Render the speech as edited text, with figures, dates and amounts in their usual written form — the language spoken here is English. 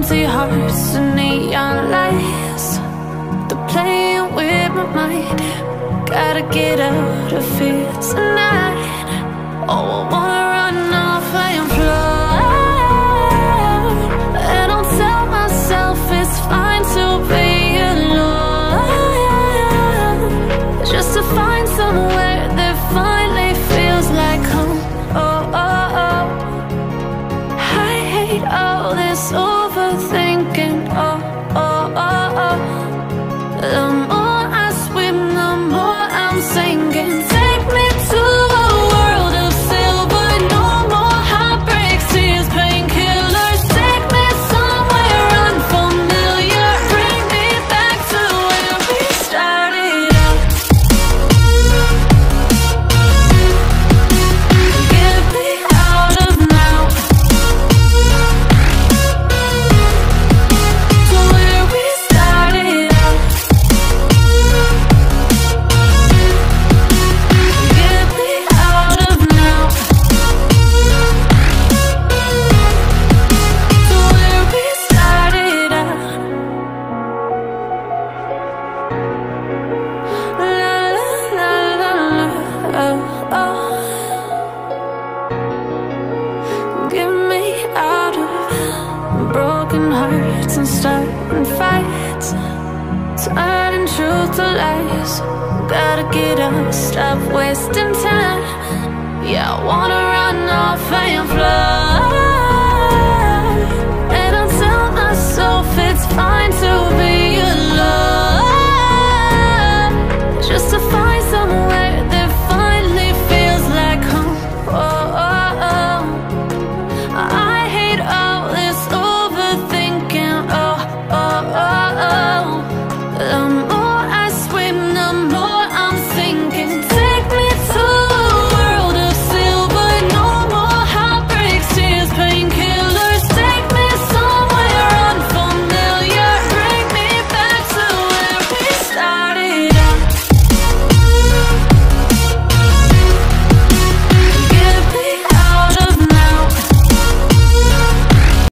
empty hearts and neon lights. They're playing with my mind. Gotta get out of here tonight. Oh, I wanna run off and fly. And I'll tell myself it's fine to be alone, just to find somewhere that finally feels like home. Oh, oh, oh. I hate all this overthinking. Oh, oh, oh, oh. The more I swim, the more I'm sinking. Take me to a world of silver. No more heartbreaks, tears, painkillers. Take me somewhere unfamiliar. Bring me back to where we started out. Get me out of now, to where we started out. Get me out of now, to where we started out. La la la la la, oh, oh. Get me out of broken hearts and starting fights, turning truth to lies. Gotta get up, stop wasting time. Yeah, I wanna run off and fly.